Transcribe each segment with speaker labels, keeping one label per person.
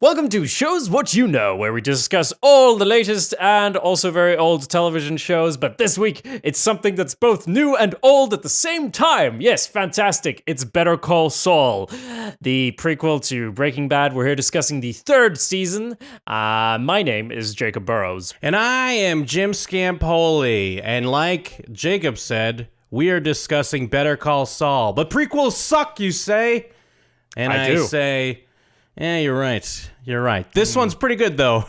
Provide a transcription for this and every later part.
Speaker 1: Welcome to Shows What You Know, where we discuss all the latest and also very old television shows, but this week it's something that's both new and old at the same time. Yes, fantastic. It's Better Call Saul, the prequel to Breaking Bad. We're here discussing the third season. My name is Jacob Burrows.
Speaker 2: And I am Jim Scampoli, and like Jacob said, we are discussing Better Call Saul. But prequels suck, you say? And I say, you're right. You're right. This one's pretty good, though.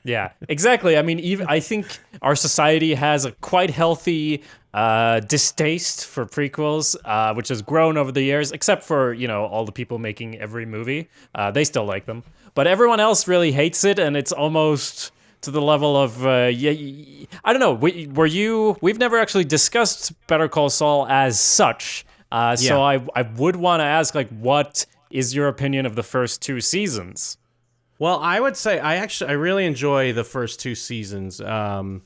Speaker 1: Yeah, exactly. I mean, I think our society has a quite healthy distaste for prequels, which has grown over the years, except for, all the people making every movie. They still like them. But everyone else really hates it, and it's almost to the level of, I don't know, we've never actually discussed Better Call Saul as such. So I would want to ask, what is your opinion of the first two seasons?
Speaker 2: Well, I would say I really enjoy the first two seasons. I don't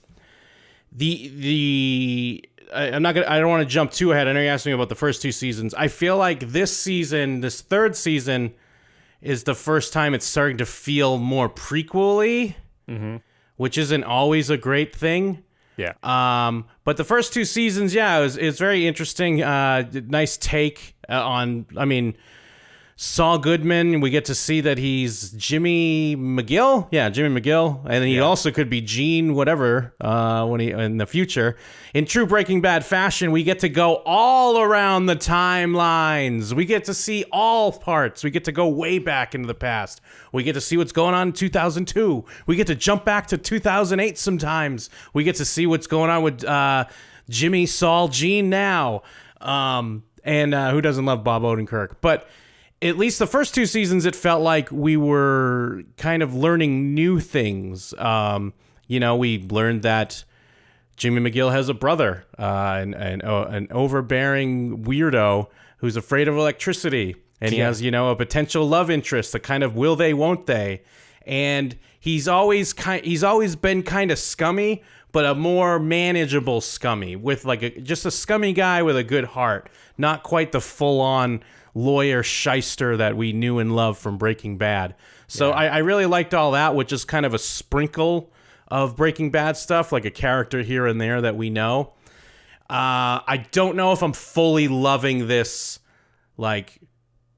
Speaker 2: want to jump too ahead. I know you asked me about the first two seasons. I feel like this third season, is the first time it's starting to feel more prequel-y, which isn't always a great thing.
Speaker 1: Yeah.
Speaker 2: But the first two seasons, it's very interesting. Nice take on. Saul Goodman, we get to see that he's Jimmy McGill. Yeah, Jimmy McGill. And then he also could be Gene whatever in the future. In true Breaking Bad fashion, we get to go all around the timelines. We get to see all parts. We get to go way back into the past. We get to see what's going on in 2002. We get to jump back to 2008 sometimes. We get to see what's going on with Jimmy, Saul, Gene now. And who doesn't love Bob Odenkirk? But at least the first two seasons, it felt like we were kind of learning new things. We learned that Jimmy McGill has a brother, an overbearing weirdo who's afraid of electricity. And he has, a potential love interest, a kind of will they, won't they. And he's always been kind of scummy, but a more manageable scummy, with just a scummy guy with a good heart. Not quite the full-on lawyer shyster that we knew and loved from Breaking Bad. So I really liked all that, which is kind of a sprinkle of Breaking Bad stuff, like a character here and there that we know. I don't know if I'm fully loving this,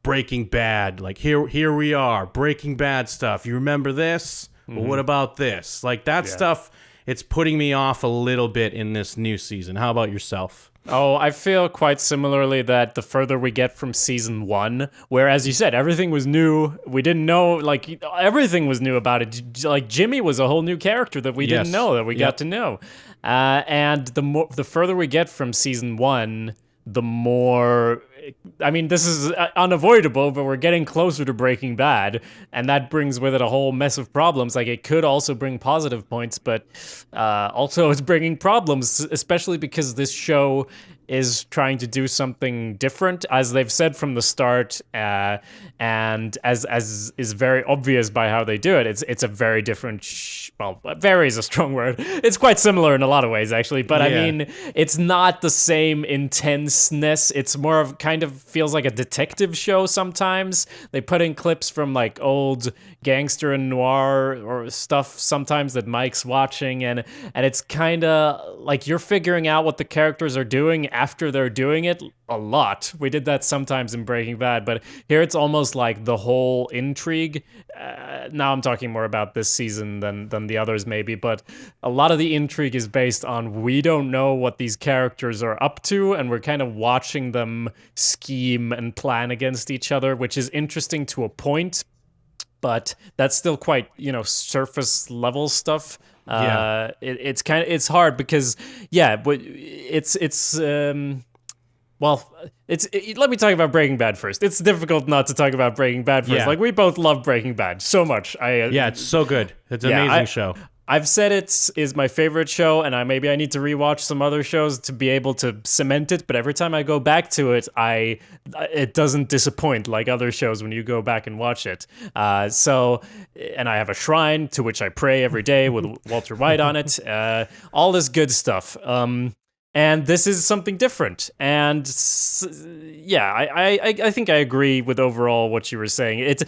Speaker 2: Breaking Bad. Here we are, Breaking Bad stuff. You remember this? Well, what about this? That stuff, it's putting me off a little bit in this new season. How about yourself?
Speaker 1: Oh, I feel quite similarly that the further we get from season one, where, as you said, everything was new. We didn't know, everything was new about it. Jimmy was a whole new character that we didn't know, that we got to know. And the further we get from season one, the more... this is unavoidable, but we're getting closer to Breaking Bad, and that brings with it a whole mess of problems. It could also bring positive points, but also it's bringing problems, especially because this show is trying to do something different, as they've said from the start, and as is very obvious by how they do it. It's a very different... very is a strong word. It's quite similar in a lot of ways, actually, but it's not the same intenseness. It's more of kind of feels like a detective show sometimes. They put in clips from old gangster and noir or stuff sometimes that Mike's watching, and it's kind of you're figuring out what the characters are doing after they're doing it a lot. We did that sometimes in Breaking Bad, but here it's almost like the whole intrigue. Now I'm talking more about this season than the others maybe, but a lot of the intrigue is based on we don't know what these characters are up to, and we're kind of watching them scheme and plan against each other, which is interesting to a point, but that's still quite, surface level stuff. It's hard because, but let me talk about Breaking Bad first. It's difficult not to talk about Breaking Bad first.
Speaker 2: Yeah.
Speaker 1: We both love Breaking Bad so much.
Speaker 2: It's so good. It's an amazing show.
Speaker 1: I've said it is my favorite show, and maybe I need to rewatch some other shows to be able to cement it. But every time I go back to it, it doesn't disappoint like other shows when you go back and watch it. And I have a shrine to which I pray every day with Walter White on it. All this good stuff. And this is something different. And yeah, I think I agree with overall what you were saying.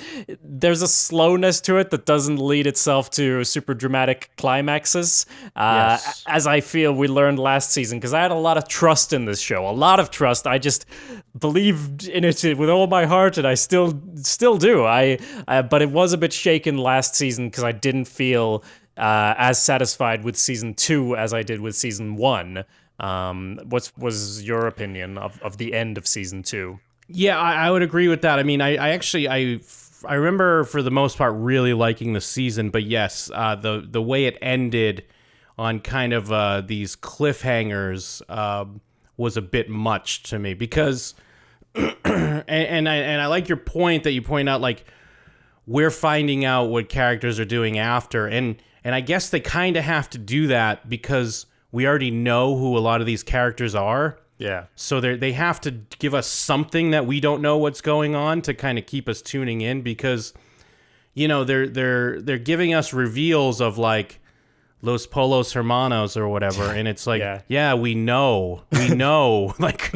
Speaker 1: There's a slowness to it that doesn't lead itself to super dramatic climaxes,
Speaker 2: Yes.
Speaker 1: as I feel we learned last season, because I had a lot of trust in this show. A lot of trust. I just believed in it with all my heart, and I still do. But it was a bit shaken last season because I didn't feel as satisfied with season 2 as I did with season 1. What was your opinion of the end of season 2?
Speaker 2: Yeah, I would agree with that. I mean, I remember for the most part really liking the season, but yes, the way it ended on kind of these cliffhangers was a bit much to me because, and I like your point that you point out, like we're finding out what characters are doing after, and I guess they kind of have to do that because we already know who a lot of these characters are.
Speaker 1: Yeah.
Speaker 2: So they have to give us something that we don't know what's going on to kind of keep us tuning in because, you know, they're giving us reveals of like Los Polos Hermanos or whatever, and it's like, yeah, we know, like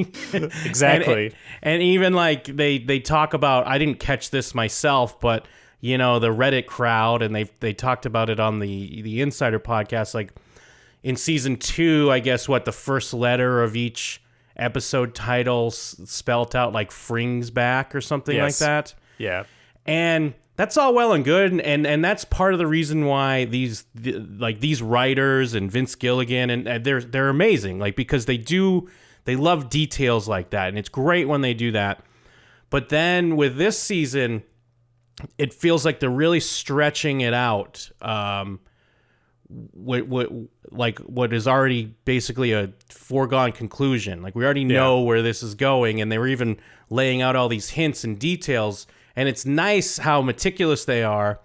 Speaker 1: exactly.
Speaker 2: And even like they talk about, I didn't catch this myself, but you know, the Reddit crowd, and they talked about it on the Insider podcast, like. In season 2, I guess the first letter of each episode title spelt out like Fring's back or something like that.
Speaker 1: Yeah.
Speaker 2: And that's all well and good, and that's part of the reason why these writers and Vince Gilligan and they're amazing, like because they love details like that, and it's great when they do that. But then with this season, it feels like they're really stretching it out. What is already basically a foregone conclusion. Like we already know where this is going, and they were even laying out all these hints and details, and it's nice how meticulous they are,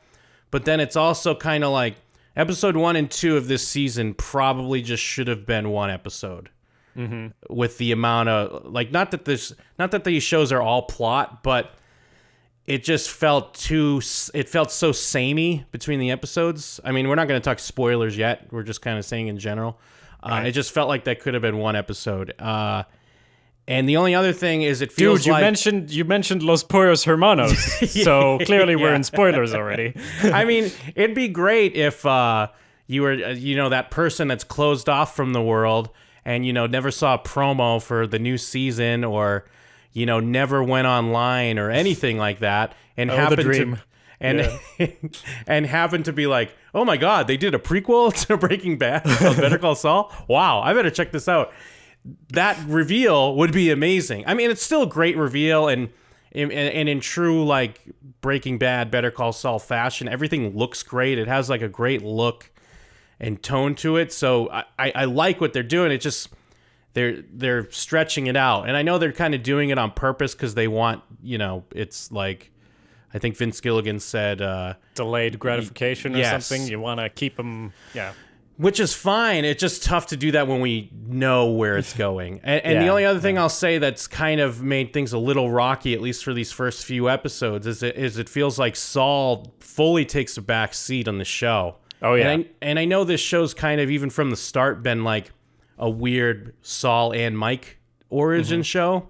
Speaker 2: but then it's also kind of like episode 1 and 2 of this season probably just should have been one episode. Mm-hmm. With the amount of like not that these shows are all plot, but it just felt so samey between the episodes. I mean, we're not going to talk spoilers yet. We're just kind of saying in general. It just felt like that could have been one episode. And the only other thing is it feels
Speaker 1: you mentioned Los Pollos Hermanos, so clearly we're in spoilers already.
Speaker 2: I mean, it'd be great if you were, that person that's closed off from the world and, never saw a promo for the new season or... never went online or anything like that, and happened to be like, oh my God, they did a prequel to Breaking Bad called Better Call Saul. Wow, I better check this out. That reveal would be amazing. I mean, it's still a great reveal, and in true like Breaking Bad, Better Call Saul fashion, everything looks great. It has like a great look and tone to it. So I like what they're doing. It just. They're stretching it out, and I know they're kind of doing it on purpose because they want, it's like, I think Vince Gilligan said,
Speaker 1: delayed gratification or something. You want to keep them,
Speaker 2: which is fine. It's just tough to do that when we know where it's going. And the only other thing I'll say that's kind of made things a little rocky, at least for these first few episodes, is it feels like Saul fully takes a back seat on the show.
Speaker 1: Oh yeah,
Speaker 2: and I know this show's kind of even from the start been like a weird Saul and Mike origin show,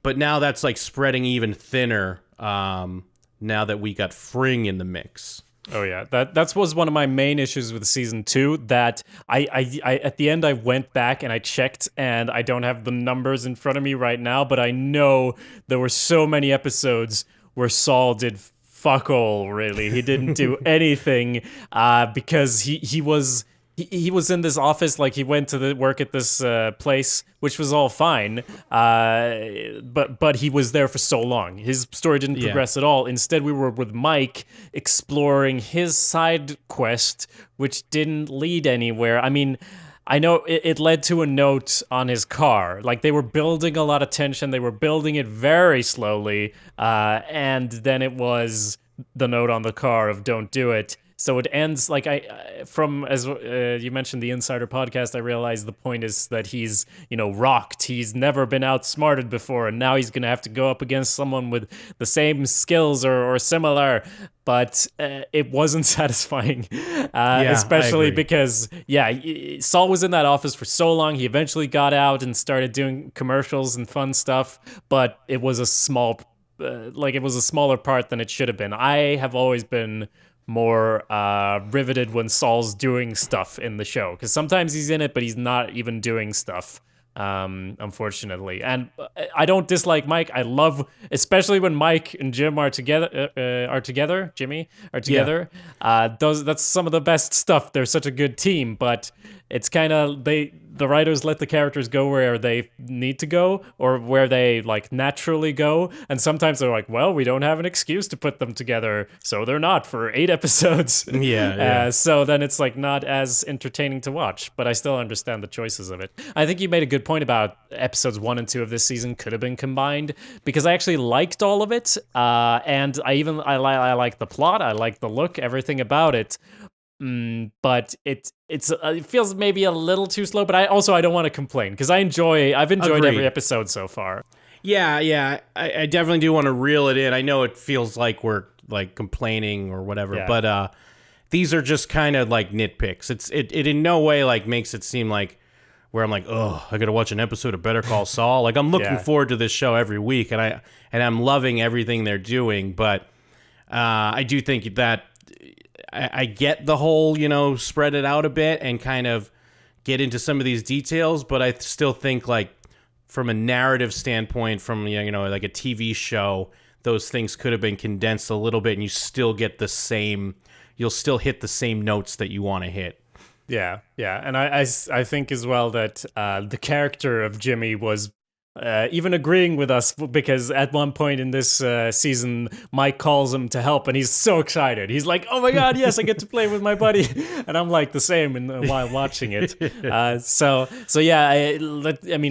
Speaker 2: but now that's like spreading even thinner now that we got Fring in the mix.
Speaker 1: Oh yeah, that was one of my main issues with season 2. That I at the end I went back and I checked, and I don't have the numbers in front of me right now, but I know there were so many episodes where Saul did fuck all. Really, he didn't do anything because he was in this office, like he went to work at this place, which was all fine, but he was there for so long. His story didn't progress at all. Instead, we were with Mike exploring his side quest, which didn't lead anywhere. I mean, I know it led to a note on his car. Like, they were building a lot of tension. They were building it very slowly, and then it was the note on the car of "Don't do it." So it ends like as you mentioned the Insider podcast. I realized the point is that he's rocked. He's never been outsmarted before, and now he's gonna have to go up against someone with the same skills or similar. But it wasn't satisfying, especially because Saul was in that office for so long. He eventually got out and started doing commercials and fun stuff, but it was a small, it was a smaller part than it should have been. I have always been more riveted when Saul's doing stuff in the show, because sometimes he's in it but he's not even doing stuff, unfortunately. And I don't dislike Mike. I love, especially when Mike and Jim are together, Jimmy are together. That's some of the best stuff. They're such a good team, but it's kind of the writers let the characters go where they need to go, or where they naturally go, and sometimes they're like, well, we don't have an excuse to put them together, so they're not for 8 episodes. So then it's not as entertaining to watch, but I still understand the choices of it. I think you made a good point about episodes 1 and 2 of this season could have been combined, because I actually liked all of it, and I like the plot, I like the look, everything about it. But it feels maybe a little too slow, but I don't want to complain, because I've enjoyed every episode so far.
Speaker 2: Yeah, I definitely do want to reel it in. I know it feels like we're complaining or whatever, but these are just kind of nitpicks. It in no way makes it seem like where I'm oh, I gotta watch an episode of Better Call Saul. I'm looking forward to this show every week, and I'm loving everything they're doing, but I do think that I get the whole, spread it out a bit and kind of get into some of these details, but I still think from a narrative standpoint, from a TV show, those things could have been condensed a little bit, and you still get you'll still hit the same notes that you want to hit.
Speaker 1: Yeah, and I think as well that the character of Jimmy was even agreeing with us, because at one point in this season, Mike calls him to help, and he's so excited. He's like, "Oh my God, yes, I get to play with my buddy," and I'm the same while watching it.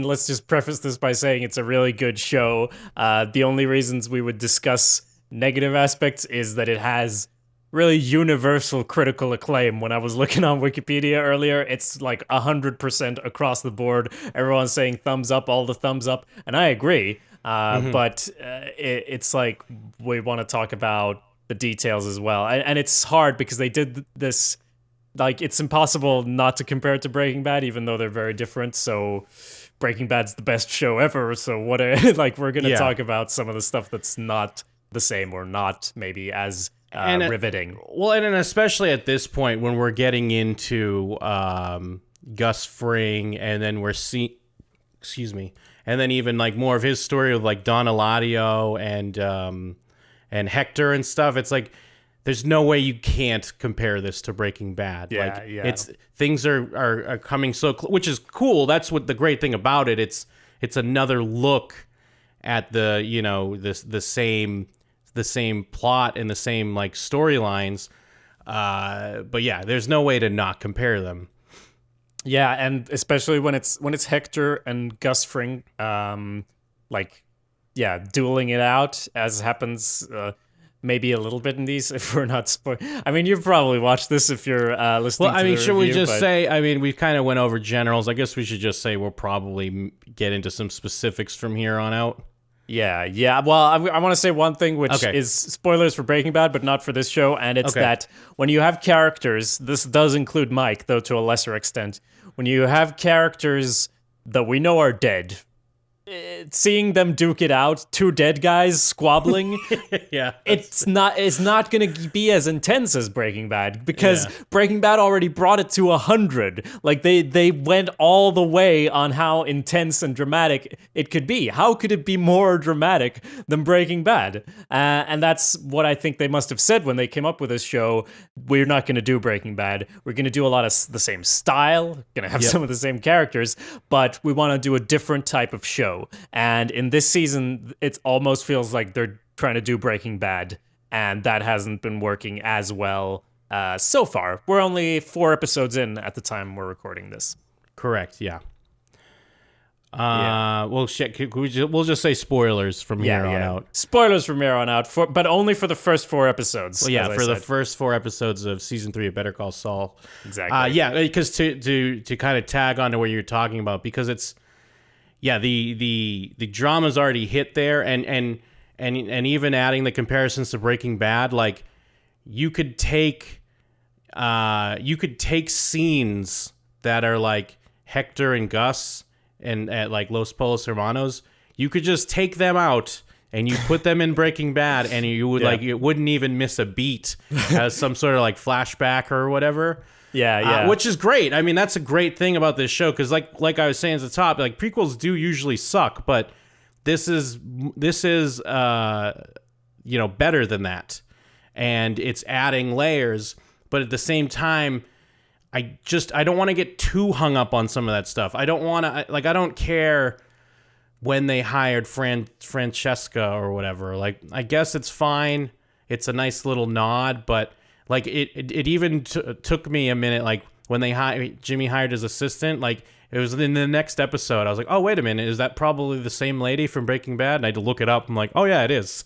Speaker 1: Let's just preface this by saying it's a really good show. The only reasons we would discuss negative aspects is that it has really universal critical acclaim. When I was looking on Wikipedia earlier, it's 100% across the board. Everyone's saying thumbs up, all the thumbs up, and I agree. But it's we want to talk about the details as well, and it's hard because they did this. It's impossible not to compare it to Breaking Bad, even though they're very different. So Breaking Bad's the best show ever. So what? We're gonna talk about some of the stuff that's not the same, or not maybe as riveting.
Speaker 2: Well, and especially at this point when we're getting into Gus Fring, and then we're and then even more of his story with Don Eladio and Hector and stuff. It's there's no way you can't compare this to Breaking Bad. It's things are coming which is cool. That's what the great thing about it. It's another look at the the same plot and the same storylines, but there's no way to not compare them.
Speaker 1: Yeah, and especially when it's Hector and Gus Fring, dueling it out, as happens maybe a little bit in these, if we're not spoil. I mean, you've probably watched this if you're listening.
Speaker 2: Well, I
Speaker 1: to
Speaker 2: mean,
Speaker 1: the
Speaker 2: should
Speaker 1: review,
Speaker 2: we just say? I mean, we kind of went over generals. I guess we should just say we'll probably get into some specifics from here on out.
Speaker 1: Yeah. Well, I want to say one thing, which is spoilers for Breaking Bad, but not for this show, and it's that when you have characters, this does include Mike, though to a lesser extent, when you have characters that we know are dead, seeing them duke it out, two dead guys squabbling, it's not going to be as intense as Breaking Bad, because Breaking Bad already brought it to 100. They went all the way on how intense and dramatic it could be. How could it be more dramatic than Breaking Bad? And that's what I think they must have said when they came up with this show. We're not going to do Breaking Bad. We're going to do a lot of the same style, going to have some of the same characters, but we want to do a different type of show. And in this season, it almost feels like they're trying to do Breaking Bad, and that hasn't been working as well so far. We're only 4 episodes in at the time we're recording this.
Speaker 2: Correct, yeah. Well, shit. We'll just say spoilers from here on out.
Speaker 1: Spoilers from here on out, but only for the first 4 episodes.
Speaker 2: Well, yeah, for the first 4 episodes of season 3 of Better Call Saul.
Speaker 1: Exactly.
Speaker 2: Yeah, because to kind of tag on to what you're talking about, because it's the drama's already hit there, and even adding the comparisons to Breaking Bad, like you could take scenes that are like Hector and Gus and at like Los Polos Hermanos, you could just take them out and you put them in Breaking Bad, and you would like it wouldn't even miss a beat as some sort of like flashback or whatever. Which is great. I mean, that's a great thing about this show, because like I was saying at the top, like prequels do usually suck, but this is better than that, and it's adding layers. But at the same time, I don't want to get too hung up on some of that stuff. I don't care when they hired Francesca or whatever. Like, I guess it's fine. It's a nice little nod, but like it even took me a minute. Like when Jimmy hired his assistant, like it was in the next episode. I was like, oh, wait a minute. Is that probably the same lady from Breaking Bad? And I had to look it up. I'm like, oh yeah, it is.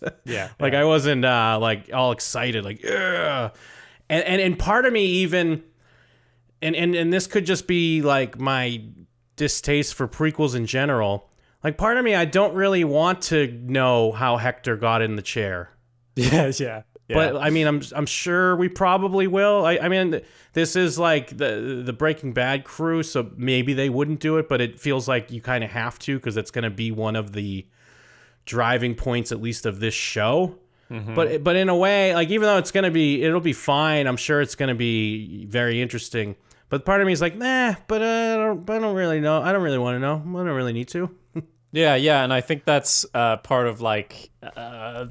Speaker 2: Like I wasn't like all excited, like, yeah. And part of me even, and this could just be like my distaste for prequels in general. Like part of me, I don't really want to know how Hector got in the chair.
Speaker 1: Yeah.
Speaker 2: But I mean, I'm sure we probably will. I mean, this is like the Breaking Bad crew, so maybe they wouldn't do it, but it feels like you kind of have to, because it's going to be one of the driving points, at least, of this show. Mm-hmm. But in a way, like even though it'll be fine. I'm sure it's going to be very interesting. But part of me is like, nah. But I don't really know. I don't really want to know. I don't really need to.
Speaker 1: Yeah, and I think that's part of like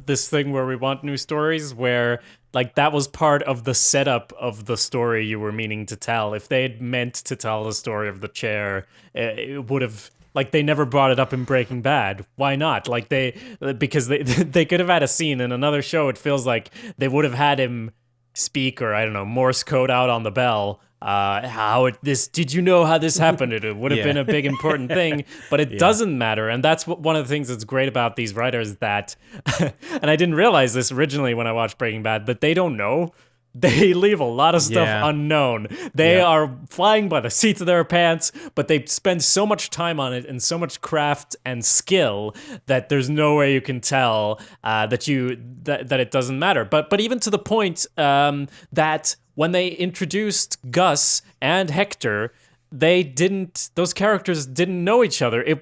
Speaker 1: this thing where we want new stories, where like that was part of the setup of the story you were meaning to tell. If they had meant to tell the story of the chair, it would have, like, they never brought it up in Breaking Bad. Why not? Like because they could have had a scene in another show. It feels like they would have had him speak, or I don't know, Morse code out on the bell. Did you know how this happened? It would have been a big important thing, but it doesn't matter. And that's one of the things that's great about these writers, that, and I didn't realize this originally when I watched Breaking Bad, that they don't know. They leave a lot of stuff unknown. They are flying by the seats of their pants, but they spend so much time on it and so much craft and skill that there's no way you can tell that it doesn't matter. But even to the point that when they introduced Gus and Hector, those characters didn't know each other.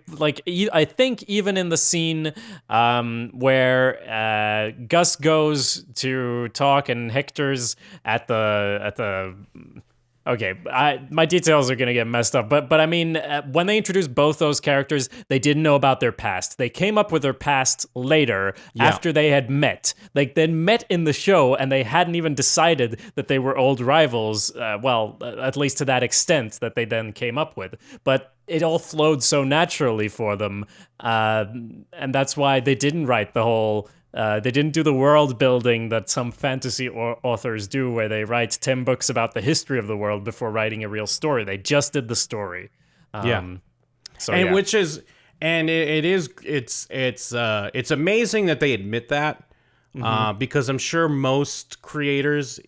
Speaker 1: I think even in the scene where Gus goes to talk and Hector's at the okay, my details are going to get messed up, but I mean, when they introduced both those characters, they didn't know about their past. They came up with their past later, after they had met. Like, they'd met in the show, and they hadn't even decided that they were old rivals, at least to that extent that they then came up with. But it all flowed so naturally for them, and that's why they didn't write the whole... they didn't do the world building that some fantasy authors do, where they write 10 books about the history of the world before writing a real story. They just did the story. It's amazing that they admit that, because I'm sure most creators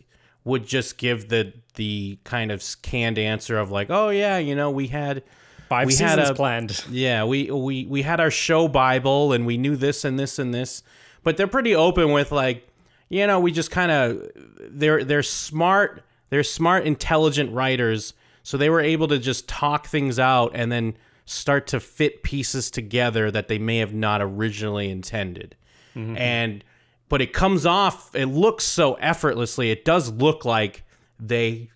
Speaker 1: would just give the kind of canned answer of like, oh yeah, we had 5 seasons planned.
Speaker 2: Yeah, we had our show Bible, and we knew this and this and this. But they're pretty open with like, we just kind of, they're smart, intelligent writers. So they were able to just talk things out and then start to fit pieces together that they may have not originally intended. Mm-hmm. But it comes off, it looks so effortlessly. It does look like they,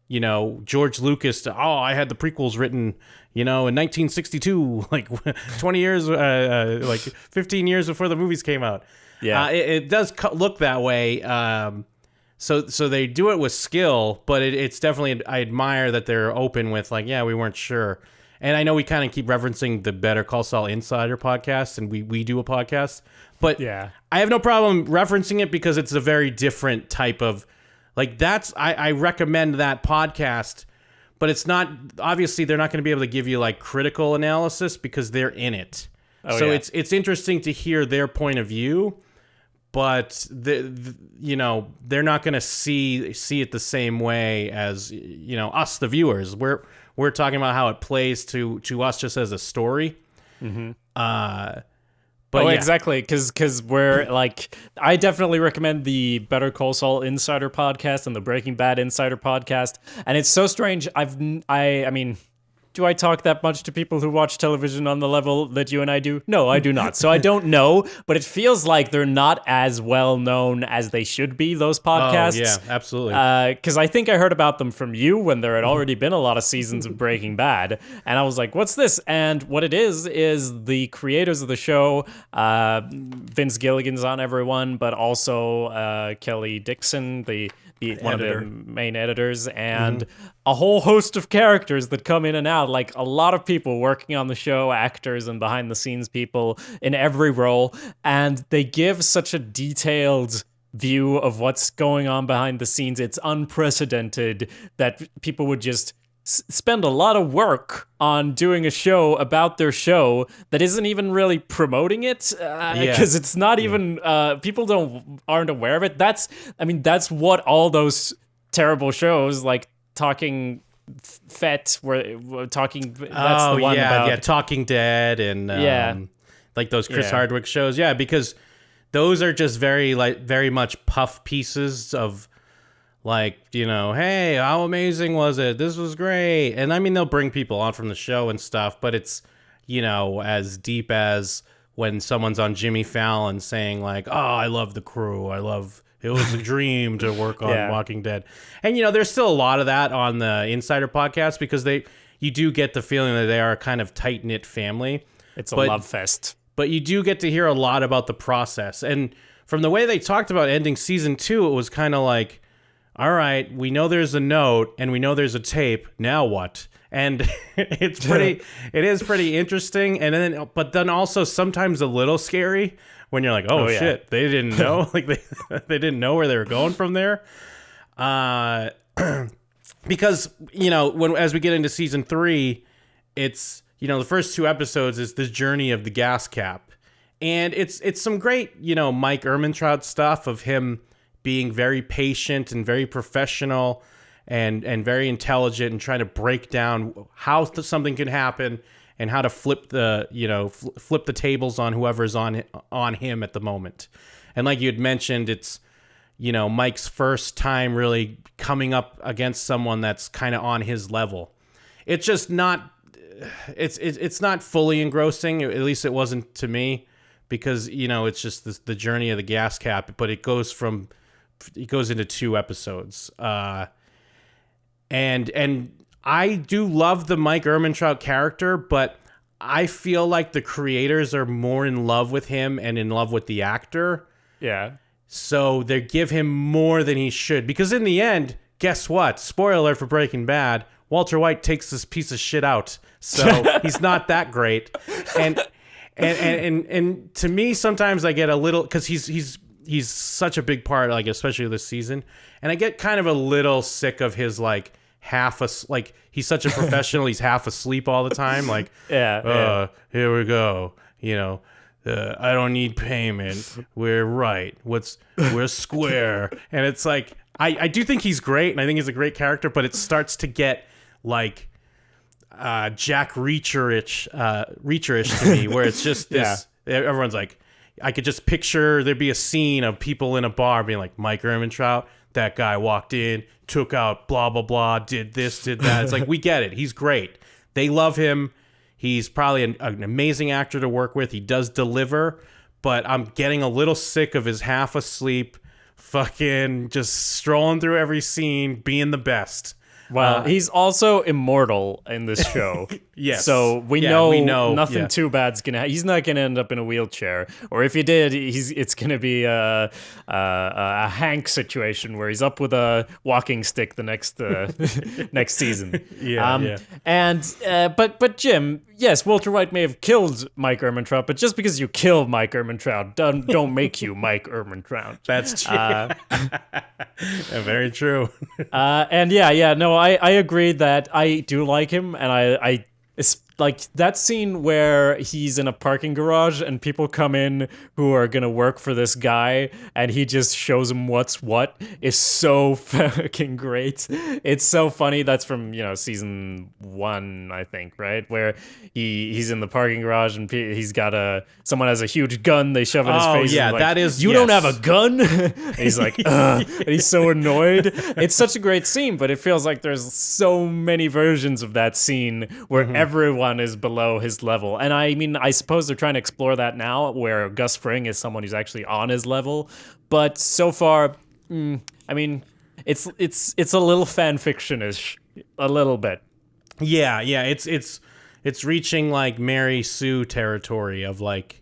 Speaker 2: George Lucas, I had the prequels written, in 1962, like 20 years, like 15 years before the movies came out. Yeah, it does look that way. So they do it with skill, but it's definitely, I admire that they're open with like, we weren't sure. And I know we kind of keep referencing the Better Call Saul Insider podcast, and we do a podcast, but I have no problem referencing it because it's a very different type of, like, I recommend that podcast. but it's not, obviously they're not going to be able to give you like critical analysis because they're in it. So it's interesting to hear their point of view, but you know, they're not going to see it the same way as, you know, us, the viewers. We're talking about how it plays to us just as a story. But
Speaker 1: exactly, because we're like, I definitely recommend the Better Call Saul Insider podcast and the Breaking Bad Insider podcast, and it's so strange. I mean, do I talk that much to people who watch television on the level that you and I do? No, I do not. So I don't know, but it feels like they're not as well known as they should be, those podcasts.
Speaker 2: Oh, yeah, absolutely.
Speaker 1: Because I think I heard about them from you when there had already been a lot of seasons of Breaking Bad. And I was like, what's this? And what it is the creators of the show, Vince Gilligan's on everyone, but also Kelly Dixon, the one editor. Of the main editors, and a whole host of characters that come in and out, like a lot of people working on the show, actors and behind the scenes people in every role, and they give such a detailed view of what's going on behind the scenes. It's unprecedented that people would just spend a lot of work on doing a show about their show that isn't even really promoting it, because it's not even people aren't aware of it. That's what all those terrible shows like Talking Fett were talking. That's the one about
Speaker 2: Talking Dead and like those Chris Hardwick shows. Yeah, because those are just very much puff pieces of, like, you know, hey, how amazing was it? This was great. And I mean, they'll bring people on from the show and stuff, but it's, you know, as deep as when someone's on Jimmy Fallon saying like, oh, I love the crew. It was a dream to work on Walking Dead. And, you know, there's still a lot of that on the Insider podcast because you do get the feeling that they are a kind of tight-knit family.
Speaker 1: It's a love fest.
Speaker 2: But you do get to hear a lot about the process. And from the way they talked about ending season 2, it was kind of like, all right, we know there's a note and we know there's a tape. Now what? And it is pretty interesting. And then also sometimes a little scary when you're like, oh shit, they didn't know, like they didn't know where they were going from there. Because, you know, as we get into season 3, it's, you know, the first 2 episodes is this journey of the gas cap, and it's some great, you know, Mike Ehrmantraut stuff of him being very patient and very professional and very intelligent and trying to break down how something can happen and how to flip the tables on whoever's on him at the moment. And like you had mentioned, it's, you know, Mike's first time really coming up against someone that's kind of on his level. It's just not, it's not fully engrossing. At least it wasn't to me, because, you know, it's just the journey of the gas cap, but it goes into 2 episodes. And I do love the Mike Ehrmantraut character, but I feel like the creators are more in love with him and in love with the actor.
Speaker 1: Yeah.
Speaker 2: So they give him more than he should, because in the end, guess what? Spoiler alert for Breaking Bad, Walter White takes this piece of shit out. So he's not that great. And to me, sometimes I get a little, because he's such a big part, like especially this season, and I get kind of a little sick of his like he's such a professional, he's half asleep all the time, like here we go, you know, I don't need payment, we're right, we're square. And it's like I do think he's great, and I think he's a great character, but it starts to get like Jack Reacher-ish to me, where it's just this everyone's like, I could just picture there'd be a scene of people in a bar being like, Mike Ehrmantraut, that guy walked in, took out blah, blah, blah, did this, did that. It's like, we get it. He's great. They love him. He's probably an amazing actor to work with. He does deliver, but I'm getting a little sick of his half asleep, fucking just strolling through every scene, being the best.
Speaker 1: Well, he's also immortal in this show.
Speaker 2: Yes.
Speaker 1: So we know nothing too bad's gonna happen. He's not gonna end up in a wheelchair, or if he did, it's gonna be a Hank situation where he's up with a walking stick the next next season. But Jim, yes, Walter White may have killed Mike Ehrmantraut, but just because you kill Mike Ehrmantraut don't make you Mike Ehrmantraut.
Speaker 2: That's true. Very true.
Speaker 1: And no, no, I agree that I do like him, and it's like that scene where he's in a parking garage and people come in who are gonna work for this guy, and he just shows them what's what is so fucking great. It's so funny. That's from season 1, I think, right? Where he's in the parking garage and he's got someone has a huge gun. They shove in his face.
Speaker 2: Yeah,
Speaker 1: and
Speaker 2: that is.
Speaker 1: You don't have a gun. And he's like, ugh, and he's so annoyed. It's such a great scene, but it feels like there's so many versions of that scene where everyone is below his level. And I mean, I suppose they're trying to explore that now, where Gus Fring is someone who's actually on his level. But so far, I mean, it's a little fan fiction-ish, a little bit.
Speaker 2: Yeah, it's reaching like Mary Sue territory of like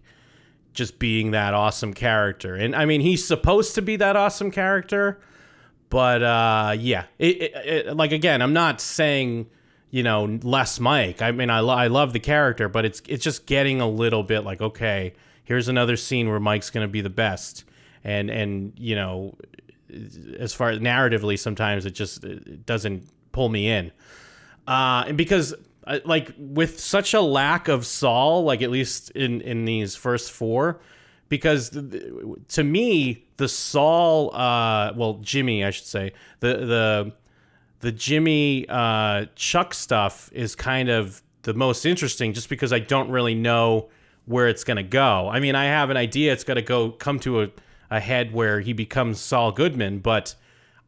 Speaker 2: just being that awesome character. And I mean, he's supposed to be that awesome character, but yeah, like again, I'm not saying less Mike. I mean, I love the character, but it's just getting a little bit like, okay, here's another scene where Mike's going to be the best. And as far as narratively, sometimes it doesn't pull me in. And because like with such a lack of Saul, like at least in these first 4, because to me, the Saul, Jimmy, I should say, the Jimmy Chuck stuff is kind of the most interesting, just because I don't really know where it's going to go. I mean, I have an idea it's going to come to a head where he becomes Saul Goodman, but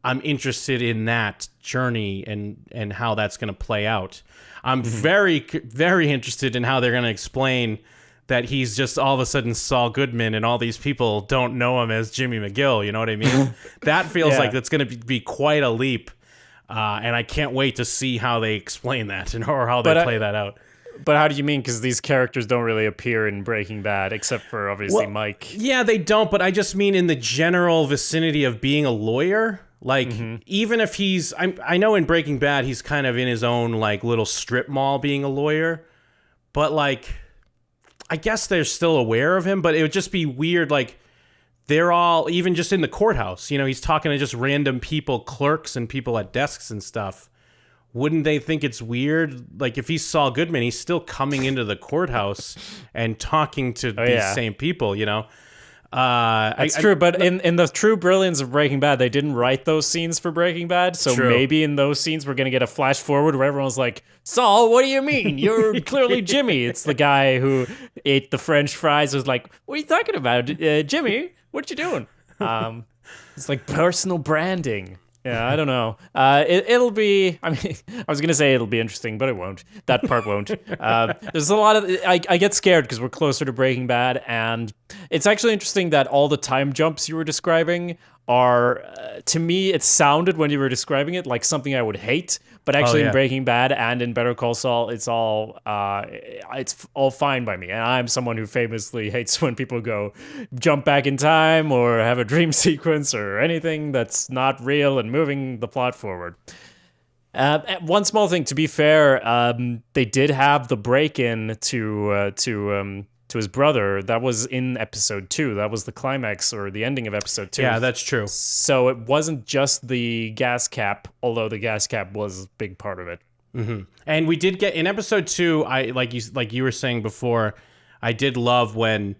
Speaker 2: I'm interested in that journey and how that's going to play out. I'm very, very interested in how they're going to explain that he's just all of a sudden Saul Goodman and all these people don't know him as Jimmy McGill. You know what I mean? That feels like that's going to be quite a leap. And I can't wait to see how they explain that or how they play that out.
Speaker 1: But how do you mean? Because these characters don't really appear in Breaking Bad, except for obviously Mike.
Speaker 2: Yeah, they don't. But I just mean in the general vicinity of being a lawyer. Like, even if I know in Breaking Bad, he's kind of in his own like little strip mall being a lawyer. But like, I guess they're still aware of him. But it would just be weird, like, they're all, even just in the courthouse, he's talking to just random people, clerks and people at desks and stuff. Wouldn't they think it's weird? Like, if he's Saul Goodman, he's still coming into the courthouse and talking to these same people,
Speaker 1: That's true, but in the true brilliance of Breaking Bad, they didn't write those scenes for Breaking Bad, so maybe in those scenes we're going to get a flash forward where everyone's like, Saul, what do you mean? You're clearly Jimmy. It's the guy who ate the French fries was like, what are you talking about? Jimmy, what you doing? It's like personal branding. Yeah, I don't know. It'll be, I mean, I was going to say it'll be interesting, but it won't. That part won't. There's a lot of, I get scared because we're closer to Breaking Bad, and it's actually interesting that all the time jumps you were describing are, to me, it sounded when you were describing it like something I would hate, but actually in Breaking Bad and in Better Call Saul, it's all fine by me. And I'm someone who famously hates when people go jump back in time or have a dream sequence or anything that's not real and moving the plot forward. One small thing, to be fair, they did have the break-in to his brother. That was in episode 2. That was the climax or the ending of episode 2.
Speaker 2: Yeah, that's true.
Speaker 1: So it wasn't just the gas cap, although the gas cap was a big part of it.
Speaker 2: Mm-hmm. And we did get in episode 2. I like you were saying before. I did love when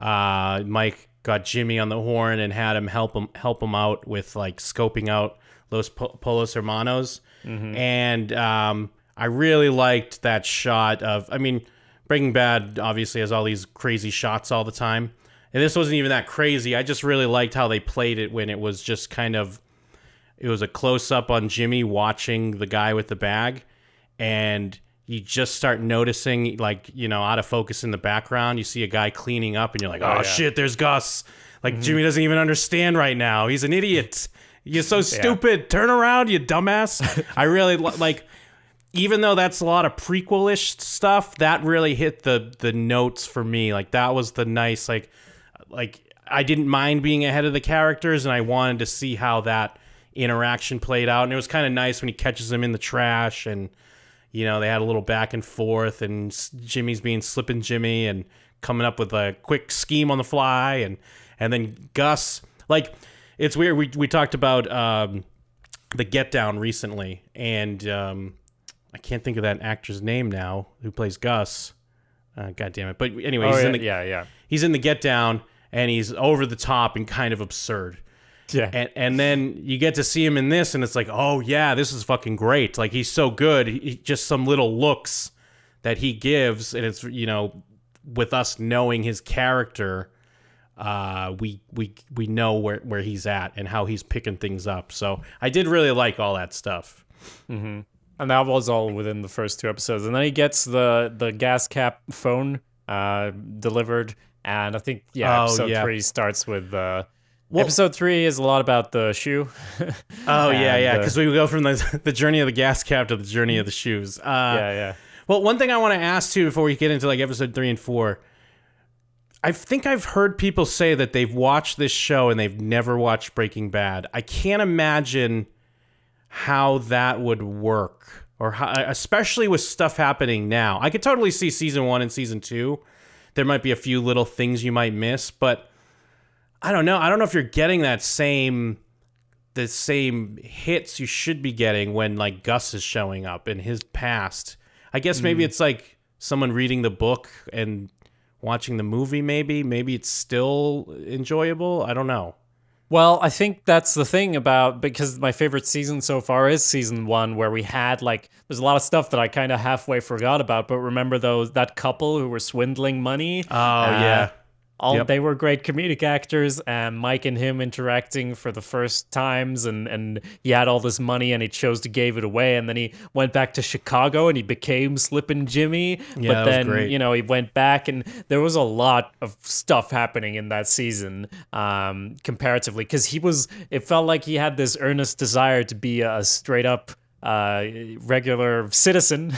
Speaker 2: Mike got Jimmy on the horn and had him help him out with like scoping out Los Polos Hermanos. And I really liked that shot of. I mean, Breaking Bad obviously has all these crazy shots all the time. And this wasn't even that crazy. I just really liked how they played it when it was just kind of, it was a close-up on Jimmy watching the guy with the bag. And you just start noticing, like, out of focus in the background, you see a guy cleaning up and you're like, oh shit, there's Gus. Like, Jimmy doesn't even understand right now. He's an idiot. You're so stupid. Turn around, you dumbass. I really like... Even though that's a lot of prequel-ish stuff, that really hit the notes for me. Like, that was the nice, like I didn't mind being ahead of the characters, and I wanted to see how that interaction played out. And it was kind of nice when he catches him in the trash, and, they had a little back and forth, and Jimmy's being Slippin' Jimmy and coming up with a quick scheme on the fly. And then Gus, like, it's weird. We talked about The Get Down recently, and I can't think of that actor's name now who plays Gus. God damn it! But anyway, he's in the Get Down, and he's over the top and kind of absurd.
Speaker 1: Yeah.
Speaker 2: And then you get to see him in this, and it's like, oh yeah, this is fucking great. Like, he's so good. He just some little looks that he gives, and it's, with us knowing his character, we know where he's at and how he's picking things up. So I did really like all that stuff.
Speaker 1: Mm-hmm. And that was all within the first 2 episodes. And then he gets the gas cap phone delivered, and I think episode 3 starts with. Episode 3 is a lot about the shoe.
Speaker 2: Because we go from the journey of the gas cap to the journey of the shoes. Well, one thing I want to ask too before we get into like episode 3 and 4, I think I've heard people say that they've watched this show and they've never watched Breaking Bad. I can't imagine how that would work, or how, especially with stuff happening now. I could totally see season 1 and season 2. There might be a few little things you might miss, but I don't know. I don't know if you're getting the same hits you should be getting when like Gus is showing up in his past. I guess maybe it's like someone reading the book and watching the movie. Maybe it's still enjoyable. I don't know.
Speaker 1: Well, I think that's the thing because my favorite season so far is season 1, where we had there's a lot of stuff that I kind of halfway forgot about, but remember that couple who were swindling money?
Speaker 2: Oh, yeah.
Speaker 1: They were great comedic actors, and Mike and him interacting for the first times, and he had all this money and he chose to give it away, and then he went back to Chicago and he became Slippin' Jimmy.
Speaker 2: Yeah,
Speaker 1: but then
Speaker 2: great.
Speaker 1: he went back, and there was a lot of stuff happening in that season comparatively, because it felt like he had this earnest desire to be a straight up regular citizen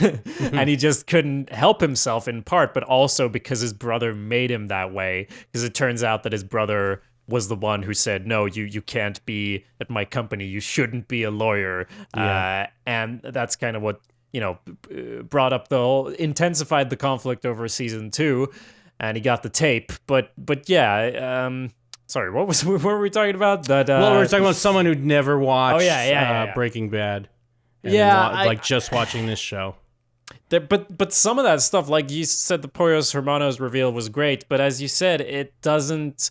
Speaker 1: and he just couldn't help himself, in part, but also because his brother made him that way, because it turns out that his brother was the one who said, no, you can't be at my company, you shouldn't be a lawyer. And that's kind of what brought up intensified the conflict over season 2, and he got the tape, but sorry, what were we talking about? That
Speaker 2: we were talking about someone who'd never watched Breaking Bad. Just watching this show.
Speaker 1: But some of that stuff, like you said, the Pollos Hermanos reveal was great, but as you said, it doesn't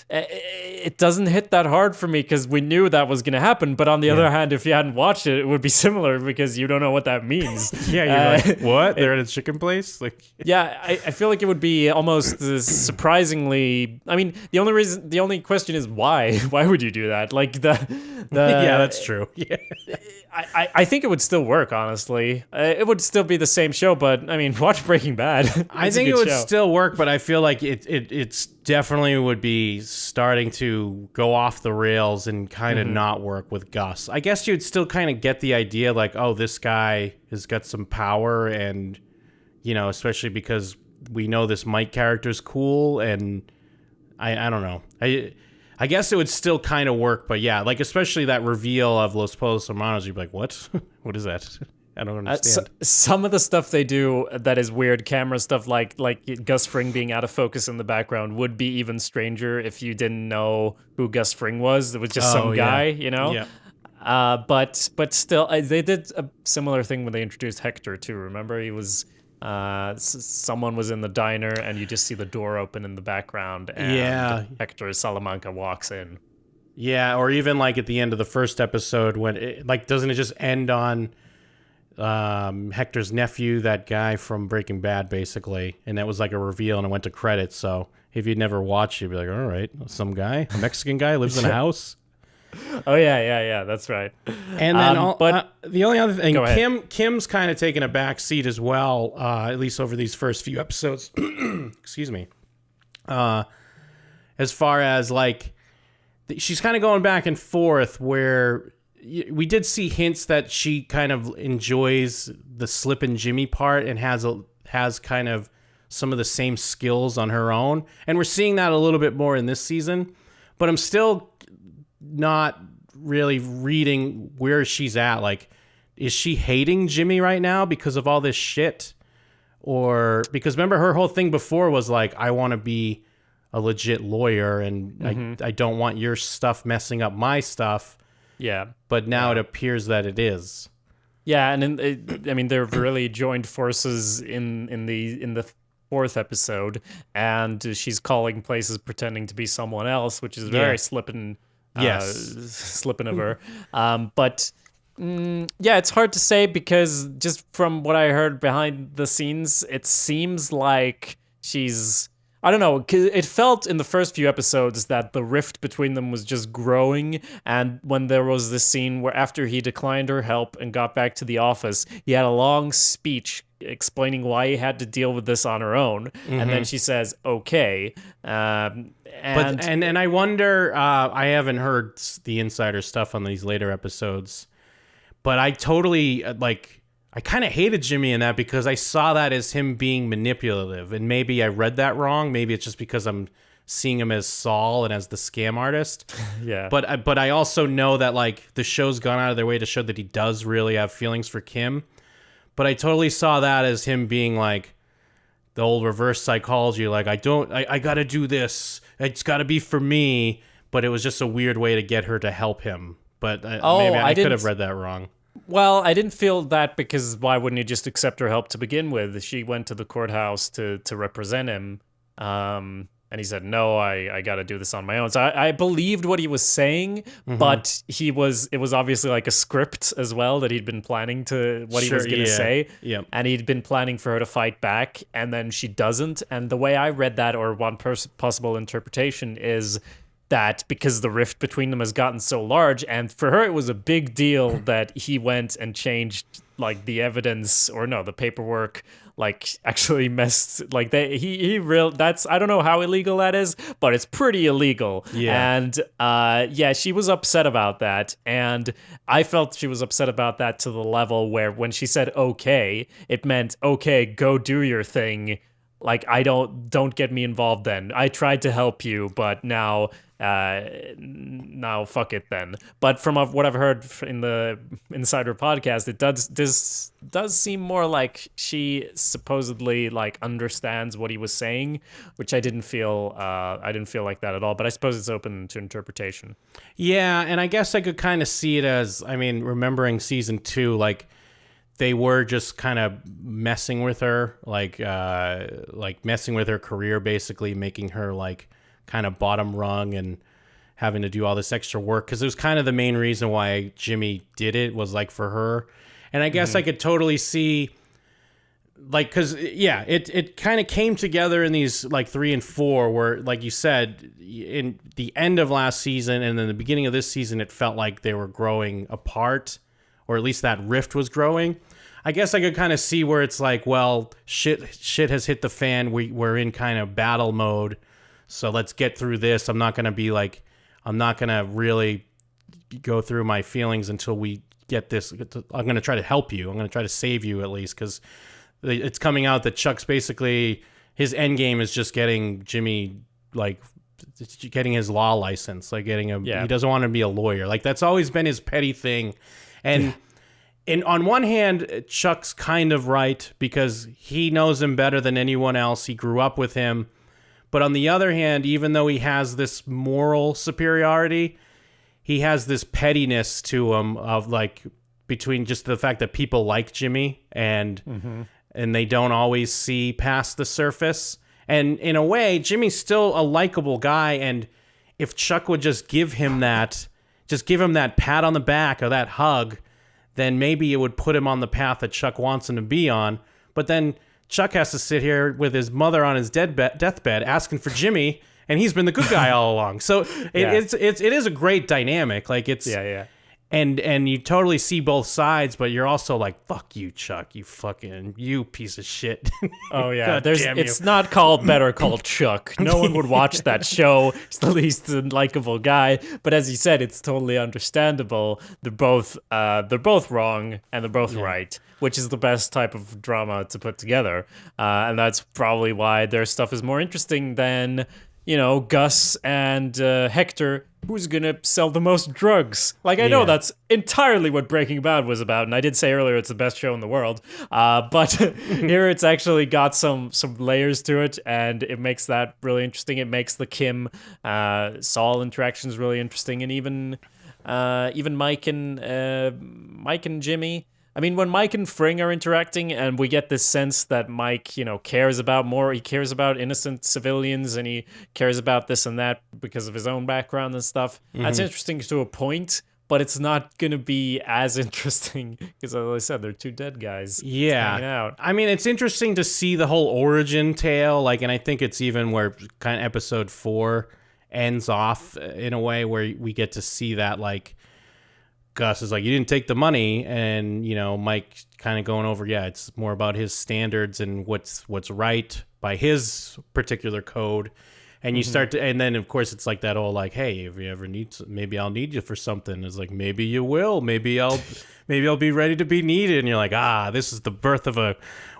Speaker 1: hit that hard for me, because we knew that was going to happen. But on the other hand, if you hadn't watched it, it would be similar, because you don't know what that means.
Speaker 2: You're like, what? They're at a chicken place?
Speaker 1: I feel like it would be almost surprisingly. I mean, the only question is why? Why would you do that?
Speaker 2: Yeah, that's true. Yeah.
Speaker 1: I think it would still work, honestly. It would still be the same show, but I mean, watch Breaking Bad.
Speaker 2: I think it would still work, but I feel like it's definitely would be starting to go off the rails and kind of not work with Gus. I guess you'd still kind of get the idea, like, oh, this guy has got some power, and especially because we know this Mike character's cool, and I don't know. I guess it would still kind of work, but yeah, especially that reveal of Los Pollos Hermanos, you'd be like, what? What is that? I don't understand.
Speaker 1: Some of the stuff they do that is weird camera stuff, like Gus Fring being out of focus in the background, would be even stranger if you didn't know who Gus Fring was. It was just some guy,
Speaker 2: Yeah.
Speaker 1: But still, they did a similar thing when they introduced Hector too. Remember, he was someone was in the diner, and you just see the door open in the background, and Hector Salamanca walks in.
Speaker 2: Yeah, or even at the end of the first episode, when doesn't it just end on Hector's nephew, that guy from Breaking Bad, basically, and that was a reveal, and it went to credits. So if you'd never watched, you'd be like, all right, some guy, a Mexican guy, lives in a house.
Speaker 1: Oh yeah, that's right.
Speaker 2: And then, the only other thing, Kim's kind of taking a back seat as well, at least over these first few episodes. Excuse me. As far as she's kind of going back and forth, where we did see hints that she kind of enjoys the Slippin' Jimmy part and has kind of some of the same skills on her own, and we're seeing that a little bit more in this season. But I'm still not really reading where she's at. Is she hating Jimmy right now because of all this shit? Or because remember, her whole thing before was I want to be a legit lawyer, and I don't want your stuff messing up my stuff.
Speaker 1: Yeah.
Speaker 2: But now it appears that it is.
Speaker 1: Yeah, and they've really joined forces in the fourth episode, and she's calling places pretending to be someone else, which is very slipping of her. But it's hard to say because just from what I heard behind the scenes, it seems like she's, I don't know, 'cause it felt in the first few episodes that the rift between them was just growing, and when there was this scene where after he declined her help and got back to the office, he had a long speech explaining why he had to deal with this on her own, and then she says, okay. And
Speaker 2: I wonder, I haven't heard the insider stuff on these later episodes, but I totally, I kind of hated Jimmy in that because I saw that as him being manipulative, and maybe I read that wrong. Maybe it's just because I'm seeing him as Saul and as the scam artist.
Speaker 1: Yeah.
Speaker 2: But I also know that the show's gone out of their way to show that he does really have feelings for Kim. But I totally saw that as him being the old reverse psychology. I got to do this. It's got to be for me. But it was just a weird way to get her to help him. But maybe I could have read that wrong.
Speaker 1: Well, I didn't feel that because why wouldn't he just accept her help to begin with? She went to the courthouse to represent him, and he said, no, I got to do this on my own. So I believed what he was saying, but it was obviously like a script as well that he'd been planning he was going to say.
Speaker 2: Yep.
Speaker 1: And he'd been planning for her to fight back, and then she doesn't. And the way I read that, or one possible interpretation, is that because the rift between them has gotten so large, and for her it was a big deal that he went and changed the evidence, or no, the paperwork, actually messed, that's, I don't know how illegal that is, but it's pretty illegal.
Speaker 2: Yeah.
Speaker 1: And she was upset about that, and I felt she was upset about that to the level where when she said okay, it meant okay, go do your thing. I don't get me involved then. I tried to help you, but now fuck it then. But from what I've heard in the Insider podcast, this does seem more like she supposedly understands what he was saying, which I didn't feel like that at all. But I suppose it's open to interpretation.
Speaker 2: Yeah, and I guess I could kind of see it as, remembering season 2, they were just kind of messing with her, messing with her career, basically making her kind of bottom rung and having to do all this extra work. Because it was kind of the main reason why Jimmy did it, was for her. And I guess I could totally see, because it kind of came together in these 3 and 4, where, like you said, in the end of last season and then the beginning of this season, it felt like they were growing apart, or at least that rift was growing. I guess I could kind of see where it's well, shit has hit the fan. We're in kind of battle mode. So let's get through this. I'm not going to really go through my feelings until we get this. I'm going to try to help you. I'm going to try to save you at least, because it's coming out that Chuck's basically, his end game is just getting Jimmy, getting his law license, he doesn't want to be a lawyer. That's always been his petty thing. And on one hand, Chuck's kind of right, because he knows him better than anyone else. He grew up with him. But on the other hand, even though he has this moral superiority, he has this pettiness to him of between just the fact that people like Jimmy and they don't always see past the surface. And in a way, Jimmy's still a likable guy. And if Chuck would just give him that pat on the back or that hug, then maybe it would put him on the path that Chuck wants him to be on. But then Chuck has to sit here with his mother on his deathbed asking for Jimmy, and he's been the good guy all along. So it is a great dynamic. And you totally see both sides, but you're also fuck you, Chuck, you piece of shit.
Speaker 1: Oh yeah, it's not called Better Call Chuck. No one would watch that show. He's the least likable guy. But as you said, it's totally understandable. They're both wrong and they're both right, which is the best type of drama to put together. And that's probably why their stuff is more interesting than Gus and Hector. Who's gonna sell the most drugs? I know that's entirely what Breaking Bad was about, and I did say earlier it's the best show in the world. But here it's actually got some layers to it, and it makes that really interesting. It makes the Kim Saul interactions really interesting, and even even Mike and Jimmy. I mean, when Mike and Fring are interacting, and we get this sense that Mike, cares about more. He cares about innocent civilians, and he cares about this and that because of his own background and stuff. That's interesting to a point, but it's not gonna be as interesting because, as I said, they're two dead guys. Hanging out.
Speaker 2: I mean, it's interesting to see the whole origin tale, and I think it's even where kind of episode 4 ends off in a way where we get to see that, Gus is like, you didn't take the money, and Mike kind of going over, it's more about his standards and what's right by his particular code. And you start to, and then of course it's like that whole hey, if you ever need, maybe I'll need you for something. It's like, maybe you will, maybe I'll be ready to be needed. And you're like, this is the birth of a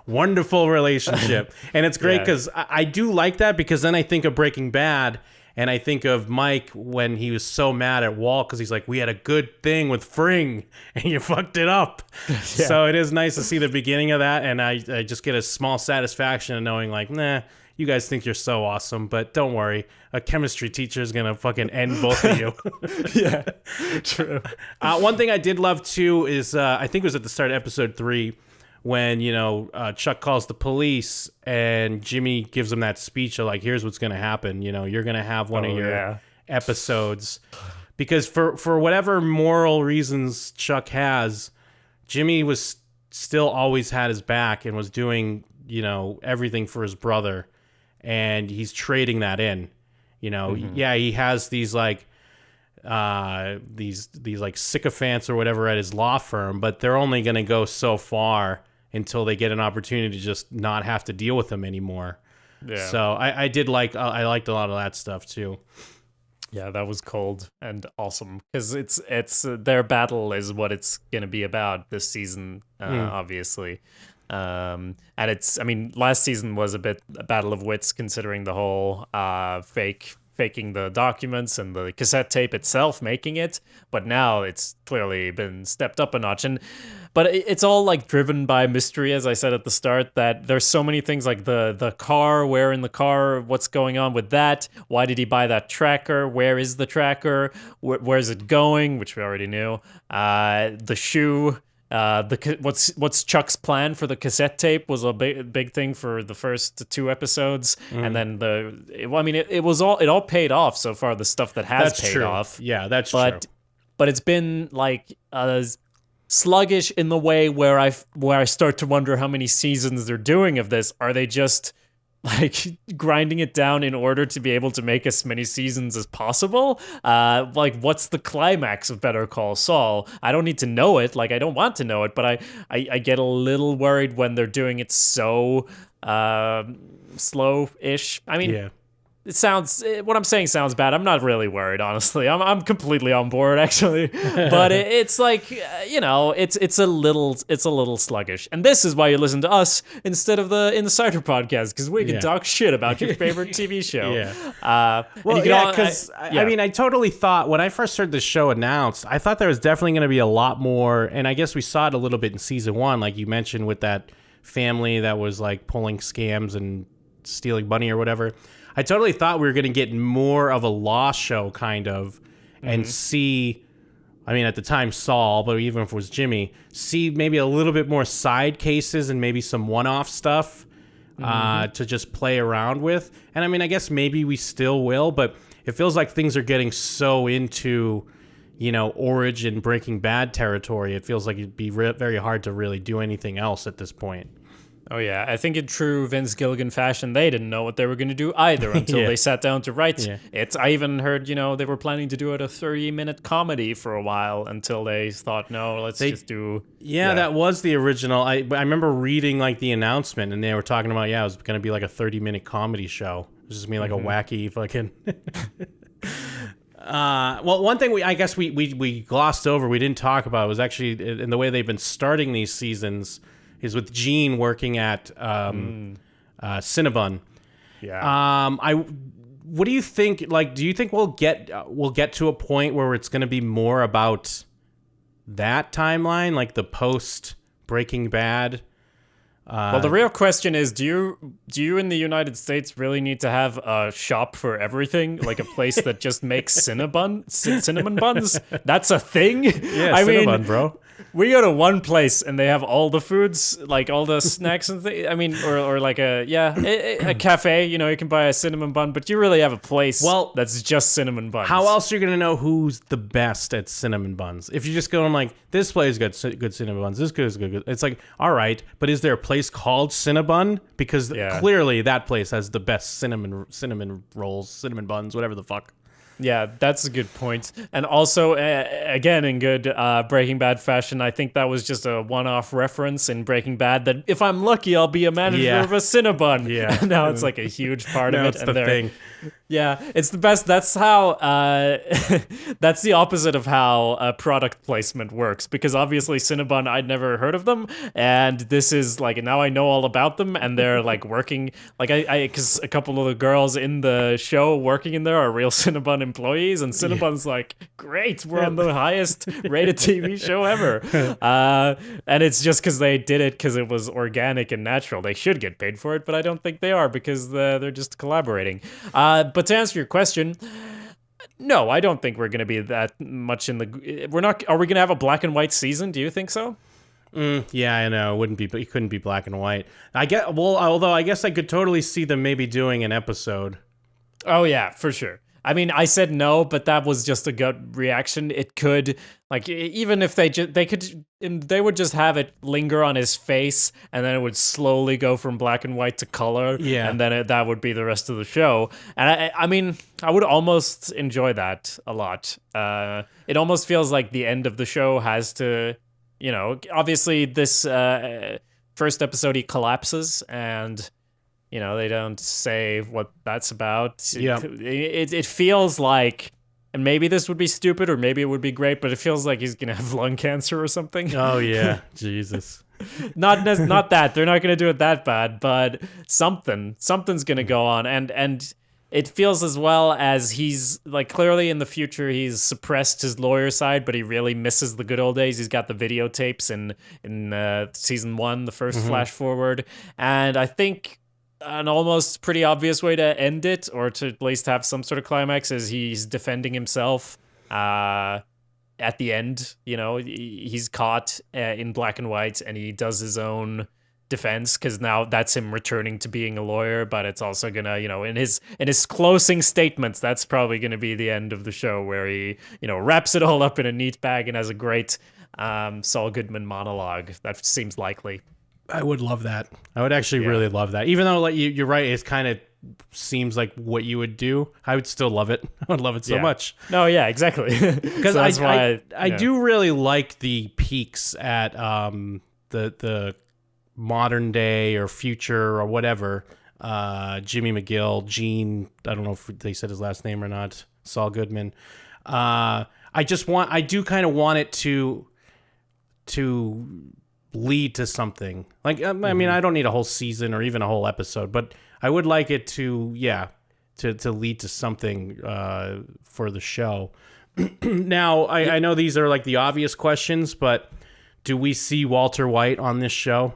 Speaker 2: wonderful relationship. And it's great because I do like that, because then I think of Breaking Bad. And I think of Mike when he was so mad at Walt because he's like, we had a good thing with Fring and you fucked it up. So it is nice to see the beginning of that. And I just get a small satisfaction of knowing nah, you guys think you're so awesome, but don't worry. A chemistry teacher is going to fucking end both of you.
Speaker 1: Yeah, true.
Speaker 2: One thing I did love too is I think it was at the start of episode 3 when, Chuck calls the police and Jimmy gives him that speech of here's what's going to happen. You're going to have one of your episodes. Because for whatever moral reasons Chuck has, Jimmy was still always had his back and was doing, everything for his brother. And he's trading that in, he has these these sycophants or whatever at his law firm, but they're only going to go so far until they get an opportunity to just not have to deal with them anymore. Yeah. So I liked a lot of that stuff too.
Speaker 1: Yeah, that was cold and awesome because it's their battle is what it's gonna be about this season, obviously. And last season was a battle of wits considering the whole faking the documents and the cassette tape itself making it, but now it's clearly been stepped up a notch. But it's all driven by mystery, as I said at the start, that there's so many things like the car, where in the car, what's going on with that, why did he buy that tracker, where is the tracker, where's it going, which we already knew, the shoe, what's Chuck's plan for the cassette tape was a big thing for the first 2 episodes, and then it all paid off so far. The stuff that has paid off,
Speaker 2: that's true.
Speaker 1: But it's been sluggish in the way where I start to wonder how many seasons they're doing of this. Are they just grinding it down in order to be able to make as many seasons as possible? What's the climax of Better Call Saul? I don't need to know it. I don't want to know it, but I get a little worried when they're doing it so slow-ish. What I'm saying sounds bad. I'm not really worried, honestly. I'm completely on board, actually. But it's it's a little sluggish. And this is why you listen to us instead of the Insider podcast, because we can talk shit about your favorite TV show.
Speaker 2: I totally thought when I first heard the show announced, I thought there was definitely going to be a lot more, and I guess we saw it a little bit in season 1, like you mentioned, with that family that was pulling scams and stealing money or whatever. I totally thought we were going to get more of a law show kind of and see, at the time Saul, but even if it was Jimmy, see maybe a little bit more side cases and maybe some one-off stuff to just play around with. And I guess maybe we still will, but it feels like things are getting so into, origin Breaking Bad territory. It feels like it'd be very hard to really do anything else at this point.
Speaker 1: Oh, yeah. I think in true Vince Gilligan fashion, they didn't know what they were going to do either until they sat down to write it. I even heard, they were planning to do it a 30-minute comedy for a while until they thought, no, let's just do...
Speaker 2: Yeah, that was the original. I remember reading, the announcement, and they were talking about, it was going to be a 30-minute comedy show. It was just going to be a wacky fucking... one thing we glossed over, we didn't talk about, was actually in the way they've been starting these seasons... is with Gene working at Cinnabon.
Speaker 1: Yeah.
Speaker 2: What do you think? Do you think we'll get to a point where it's going to be more about that timeline, the post Breaking Bad
Speaker 1: Well, the real question is, do you in the United States really need to have a shop for everything, like a place that just makes cinnamon buns? That's a thing.
Speaker 2: Yeah,
Speaker 1: I
Speaker 2: Cinnabon,
Speaker 1: mean,
Speaker 2: bro.
Speaker 1: we go to one place and they have all the foods, like all the snacks and things. I mean, or like a cafe. You know, you can buy a cinnamon bun, but you really have a place that's just cinnamon buns.
Speaker 2: How else are you gonna know who's the best at cinnamon buns? If you just go and like, this place got good cinnamon buns, this is good. It's like, all right, but is there a place called Cinnabon? Because clearly that place has the best cinnamon rolls, cinnamon buns, whatever the fuck.
Speaker 1: Yeah, that's a good point. And also, again, in good Breaking Bad fashion, I think that was just a one-off reference in Breaking Bad that if I'm lucky, I'll be a manager of a Cinnabon.
Speaker 2: Yeah.
Speaker 1: And now it's like a huge part of it.
Speaker 2: It's the thing.
Speaker 1: Yeah, it's the best. That's how, that's the opposite of how product placement works. Because obviously Cinnabon, I'd never heard of them. And this is like, now I know all about them. And they're like working, like because a couple of the girls in the show working in there are real Cinnabon employees. And Cinnabon's like, great, we're on the highest rated TV show ever. And it's just because they did it because it was organic and natural. They should get paid for it, but I don't think they are because they're just collaborating. But to answer your question, no, I don't think we're going to be that much in the. We're not. Are we going to have a black and white season? Do you think so?
Speaker 2: Yeah, I know. It wouldn't be. But it couldn't be black and white. I get. Well, although I guess I could totally see them maybe doing an episode.
Speaker 1: Oh yeah, for sure. I mean, I said no, but that was just a gut reaction. It could, like, even if they would just have it linger on his face, and then it would slowly go from black and white to color, and then that would be the rest of the show. And I mean, I would almost enjoy that a lot. It almost feels like the end of the show has to, you know, obviously this first episode he collapses and. You know, they don't say what that's about.
Speaker 2: Yeah.
Speaker 1: It feels like, and maybe this would be stupid or maybe it would be great, but it feels like he's going to have lung cancer or something.
Speaker 2: Oh, yeah. Jesus.
Speaker 1: Not that. They're not going to do it that bad, but something's going to go on. And it feels as well as he's, like, clearly in the future, he's suppressed his lawyer side, but he really misses the good old days. He's got the videotapes in season 1, the first flash forward. And I think an almost pretty obvious way to end it, or to at least have some sort of climax, is he's defending himself at the end. You know, he's caught in black and white, and he does his own defense, because now that's him returning to being a lawyer. But it's also gonna, you know, in his closing statements, that's probably gonna be the end of the show, where he, you know, wraps it all up in a neat bag and has a great Saul Goodman monologue. That seems likely.
Speaker 2: I would love that. I would actually really love that. Even though, like, you're right, it kind of seems like what you would do. I would still love it. I would love it so much.
Speaker 1: No, yeah, exactly.
Speaker 2: Because so I do really like the peaks at the modern day or future or whatever. Jimmy McGill, Gene. I don't know if they said his last name or not. Saul Goodman. I do kind of want it to lead to something. Like, I mean, I don't need a whole season or even a whole episode, but I would like it to lead to something for the show. Now, I know these are like the obvious questions, but do we see Walter White on this show?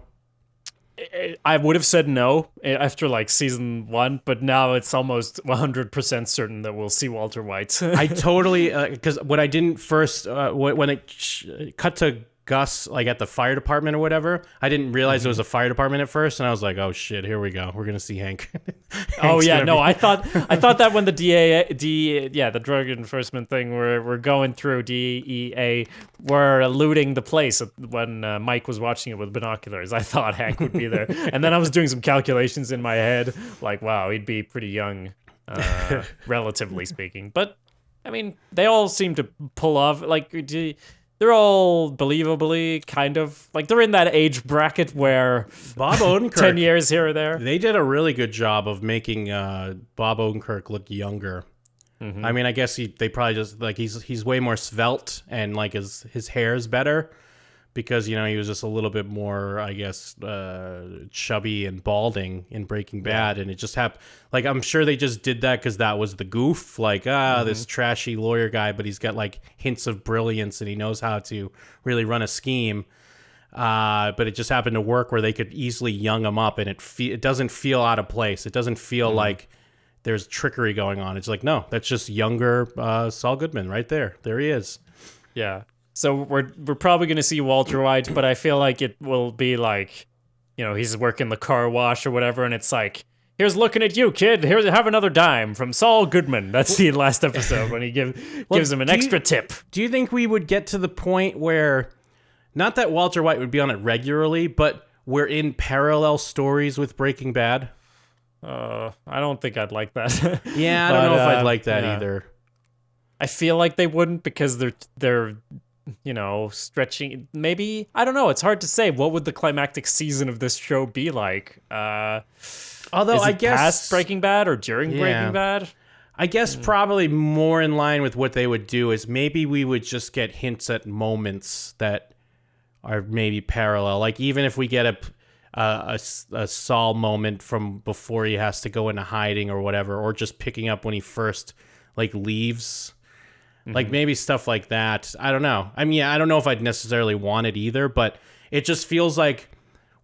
Speaker 1: I would have said no after like season 1, but now it's almost 100% certain that we'll see Walter White.
Speaker 2: I totally, because what I didn't first, when it cut to Gus, like at the fire department or whatever, I didn't realize it was a fire department at first, and I was like, "Oh shit, here we go. We're gonna see Hank."
Speaker 1: Oh yeah, no, I thought that when the the drug enforcement thing we're going through, DEA were looting the place when Mike was watching it with binoculars, I thought Hank would be there, and then I was doing some calculations in my head, like, wow, he'd be pretty young, relatively speaking. But I mean, they all seem to pull off, like. They're all believably kind of like they're in that age bracket where
Speaker 2: Bob Odenkirk,
Speaker 1: 10 years here or there.
Speaker 2: They did a really good job of making Bob Odenkirk look younger. Mm-hmm. I mean, I guess they probably just like he's way more svelte, and like his hair is better because, you know, he was just a little bit more, I guess, chubby and balding in Breaking Bad, and it just happened. Like, I'm sure they just did that because that was the goof. Like, this trashy lawyer guy, but he's got like hints of brilliance, and he knows how to really run a scheme. but it just happened to work where they could easily young him up, and it doesn't feel out of place. It doesn't feel like there's trickery going on. It's like, no, that's just younger Saul Goodman right there. There he is.
Speaker 1: Yeah. So we're probably going to see Walter White, but I feel like it will be like, he's working the car wash or whatever, and it's like, here's looking at you, kid. Here's have another dime from Saul Goodman. That's the last episode when he gives him an extra tip.
Speaker 2: Do you think we would get to the point where, not that Walter White would be on it regularly, but we're in parallel stories with Breaking Bad?
Speaker 1: I don't think I'd like that.
Speaker 2: Yeah, I don't know if I'd like that either.
Speaker 1: I feel like they wouldn't because they're stretching. Maybe, I don't know. It's hard to say. What would the climactic season of this show be like?
Speaker 2: Although I guess
Speaker 1: past Breaking Bad or during Breaking Bad?
Speaker 2: I guess probably more in line with what they would do is maybe we would just get hints at moments that are maybe parallel. Like even if we get a Saul moment from before he has to go into hiding or whatever, or just picking up when he first leaves. Like maybe stuff like that. I don't know. I mean, I don't know if I'd necessarily want it either, but it just feels like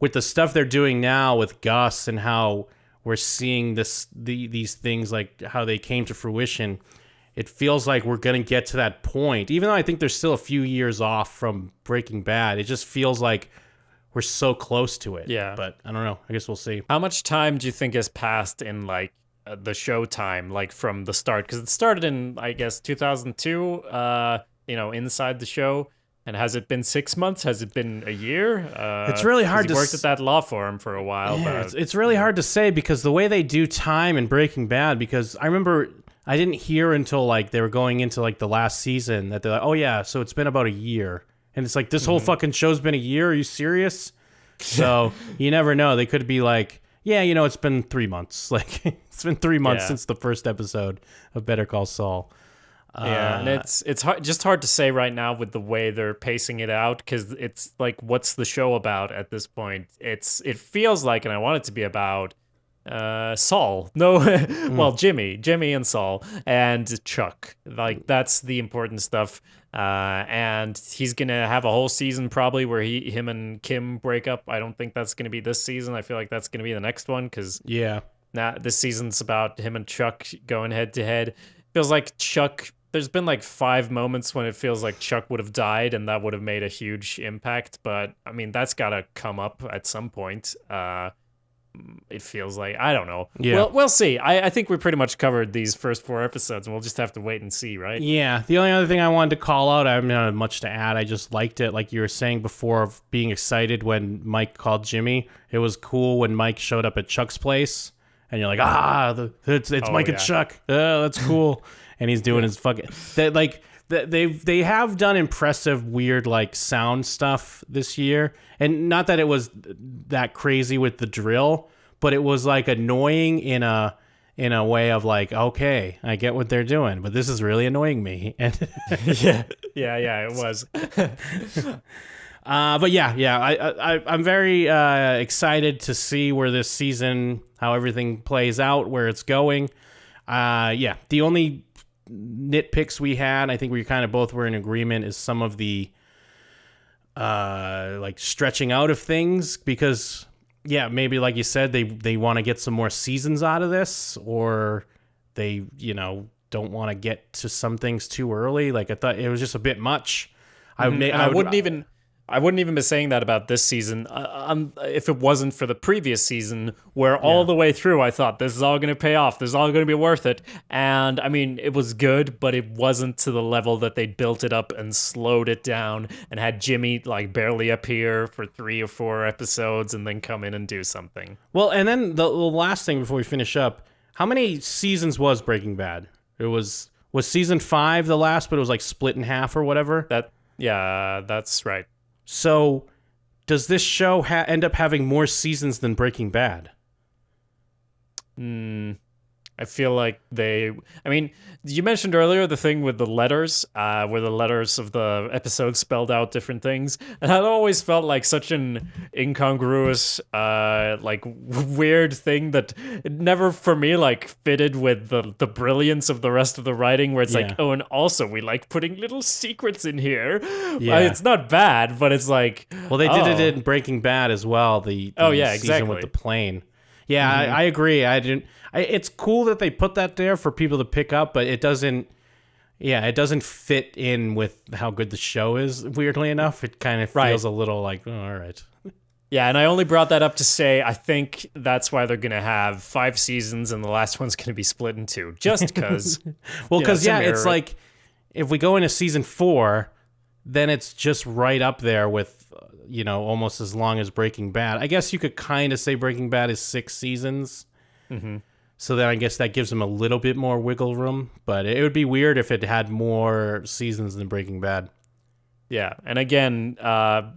Speaker 2: with the stuff they're doing now with Gus and how we're seeing these things, like how they came to fruition, it feels like we're going to get to that point. Even though I think there's still a few years off from Breaking Bad, it just feels like we're so close to it.
Speaker 1: Yeah.
Speaker 2: But I don't know. I guess we'll see.
Speaker 1: How much time do you think has passed in the show time, from the start? Because it started in, I guess, 2002, inside the show. And has it been 6 months? Has it been a year?
Speaker 2: It's really hard to...
Speaker 1: worked at that law firm for a while.
Speaker 2: Yeah, it's really hard to say because the way they do time in Breaking Bad, because I remember I didn't hear until they were going into the last season that they're like, oh yeah, so it's been about a year. And it's like, this whole fucking show's been a year? Are you serious? So you never know. They could be like, yeah, it's been 3 months. It's been 3 months since the first episode of Better Call Saul.
Speaker 1: Yeah, and it's hard to say right now with the way they're pacing it out, because it's like, what's the show about at this point? It feels like, and I want it to be about Saul. No, well, Jimmy and Saul and Chuck. That's the important stuff. And he's gonna have a whole season probably where him and Kim break up. I don't think that's gonna be this season. I feel like that's gonna be the next one, because this season's about him and Chuck going head to head. Feels like Chuck. There's been 5 moments when it feels like Chuck would have died, and that would have made a huge impact. But I mean, that's gotta come up at some point. It feels like, I don't know. Yeah, we'll see. I think we pretty much covered these first 4 episodes, and we'll just have to wait and see, right?
Speaker 2: Yeah. The only other thing I wanted to call out, I don't have much to add. I just liked it, like you were saying before, of being excited when Mike called Jimmy. It was cool when Mike showed up at Chuck's place, and you're like, it's Mike and Chuck. That's cool. And he's doing his fucking they have done impressive weird sound stuff this year, and not that it was that crazy with the drill, but it was annoying in a way of okay, I get what they're doing, but this is really annoying me. And
Speaker 1: yeah, it was.
Speaker 2: But I'm very excited to see where this season, how everything plays out, where it's going. The only nitpicks we had, I think we kind of both were in agreement, is some of the stretching out of things, because maybe like you said, they want to get some more seasons out of this, or they don't want to get to some things too early. I thought it was just a bit much.
Speaker 1: I wouldn't even be saying that about this season if it wasn't for the previous season, where all the way through I thought this is all going to pay off. This is all going to be worth it. And I mean, it was good, but it wasn't to the level that they built it up and slowed it down and had Jimmy barely appear for 3 or 4 episodes and then come in and do something.
Speaker 2: Well, and then the last thing before we finish up, how many seasons was Breaking Bad? It was season 5 the last, but it was split in half or whatever?
Speaker 1: That's right.
Speaker 2: So, does this show end up having more seasons than Breaking Bad?
Speaker 1: I feel like I mean, you mentioned earlier the thing with the letters, where the letters of the episode spelled out different things. And that always felt like such an incongruous, like weird thing that it never, for me, like fitted with the brilliance of the rest of the writing, where it's like, oh, and also we like putting little secrets in here.
Speaker 2: Yeah.
Speaker 1: It's not bad, but it's like,
Speaker 2: well, they did it in Breaking Bad as well. The season with the plane. Yeah, I agree. It's cool that they put that there for people to pick up, but it doesn't fit in with how good the show is, weirdly enough. It kind of feels a little like, oh, all right.
Speaker 1: Yeah, and I only brought that up to say I think that's why they're going to have 5 seasons and the last one's going to be split in 2, just because.
Speaker 2: Well, because, it's like, if we go into season 4, then it's just right up there with, almost as long as Breaking Bad. I guess you could kind of say Breaking Bad is 6 seasons. Mm-hmm. So then I guess that gives them a little bit more wiggle room. But it would be weird if it had more seasons than Breaking Bad.
Speaker 1: Yeah. And again,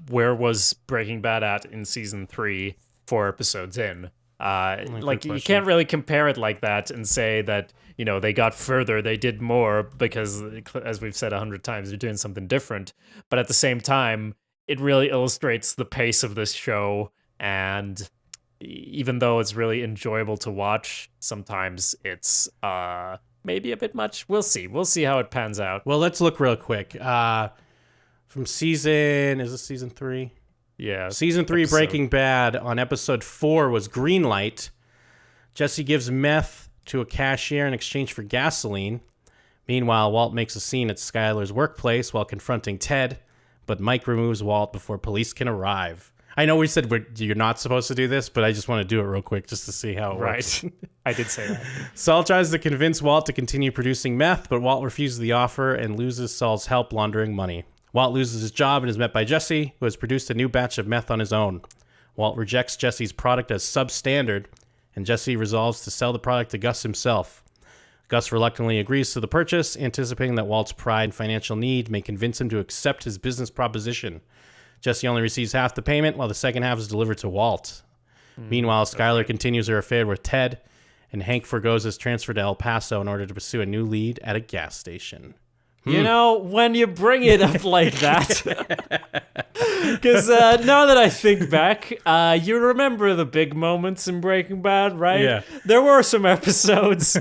Speaker 1: where was Breaking Bad at in season 3, 4 episodes in? Like, you can't really compare it like that and say that, they got further, they did more, because, as we've said 100 times, they're doing something different. But at the same time, it really illustrates the pace of this show, and even though it's really enjoyable to watch, sometimes it's maybe a bit much. We'll see how it pans out.
Speaker 2: Well, let's look real quick. From season 3? Yeah. Season 3 Breaking Bad, on episode 4 was Green Light. Jesse gives meth to a cashier in exchange for gasoline. Meanwhile, Walt makes a scene at Skyler's workplace while confronting Ted, but Mike removes Walt before police can arrive. I know we said you're not supposed to do this, but I just want to do it real quick just to see how it works.
Speaker 1: Right. I did say that.
Speaker 2: Saul tries to convince Walt to continue producing meth, but Walt refuses the offer and loses Saul's help laundering money. Walt loses his job and is met by Jesse, who has produced a new batch of meth on his own. Walt rejects Jesse's product as substandard, and Jesse resolves to sell the product to Gus himself. Gus reluctantly agrees to the purchase, anticipating that Walt's pride and financial need may convince him to accept his business proposition. Jesse only receives half the payment, while the second half is delivered to Walt. Meanwhile, Skyler continues her affair with Ted, and Hank forgoes his transfer to El Paso in order to pursue a new lead at a gas station.
Speaker 1: When you bring it up like that, because now that I think back, you remember the big moments in Breaking Bad, right?
Speaker 2: Yeah.
Speaker 1: There were some episodes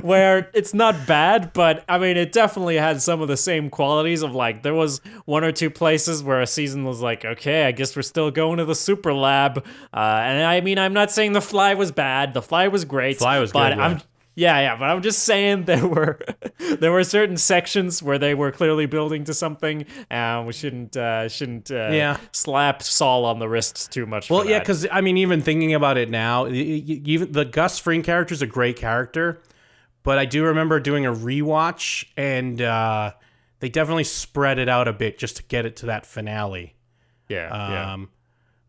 Speaker 1: where it's not bad, but I mean, it definitely had some of the same qualities of, like, there was 1 or 2 places where a season was like, okay, I guess we're still going to the super lab. And I mean, I'm not saying The Fly was bad. The Fly was great.
Speaker 2: Fly was
Speaker 1: but
Speaker 2: good.
Speaker 1: Yeah, but I'm just saying there were certain sections where they were clearly building to something, and we shouldn't slap Saul on the wrist too much.
Speaker 2: Well, because I mean, even thinking about it now, even the Gus Fring character is a great character, but I do remember doing a rewatch, and they definitely spread it out a bit just to get it to that finale.
Speaker 1: Yeah.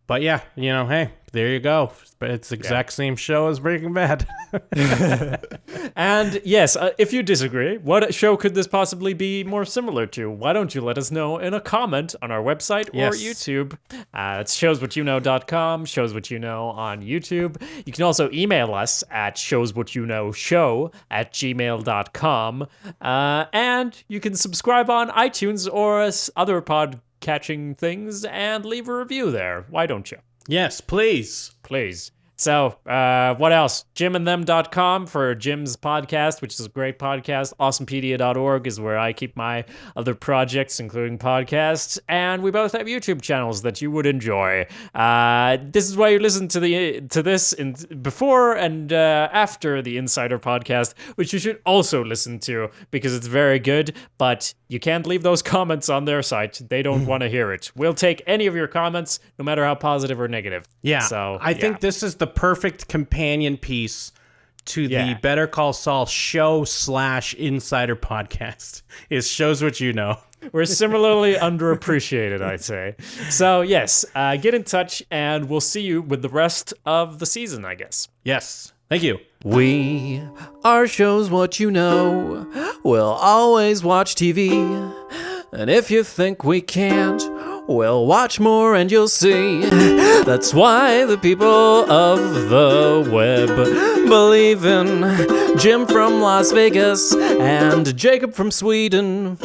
Speaker 2: But yeah, hey, there you go. It's the exact same show as Breaking Bad.
Speaker 1: And yes, if you disagree, what show could this possibly be more similar to? Why don't you let us know in a comment on our website or YouTube? It's showswhatyouknow.com, showswhatyouknow on YouTube. You can also email us at showswhatyouKnowshow@gmail.com. And you can subscribe on iTunes or other catching things and leave a review there. Why don't you?
Speaker 2: Yes, please.
Speaker 1: So, what else? JimandThem.com for Jim's podcast, which is a great podcast. Awesomepedia.org is where I keep my other projects, including podcasts. And we both have YouTube channels that you would enjoy. This is why you listen to this before and after the Insider podcast, which you should also listen to because it's very good. But you can't leave those comments on their site. They don't want to hear it. We'll take any of your comments, no matter how positive or negative.
Speaker 2: Yeah. So I think this is the perfect companion piece to the Better Call Saul show/Insider podcast. Is Shows What You Know.
Speaker 1: We're similarly underappreciated, I'd say. So yes, get in touch and we'll see you with the rest of the season, I guess.
Speaker 2: Yes. Thank you.
Speaker 3: We are Shows What You Know. We'll always watch TV. And if you think we can't, Well, watch more and you'll see. That's why the people of the web believe in Jim from Las Vegas and Jacob from Sweden.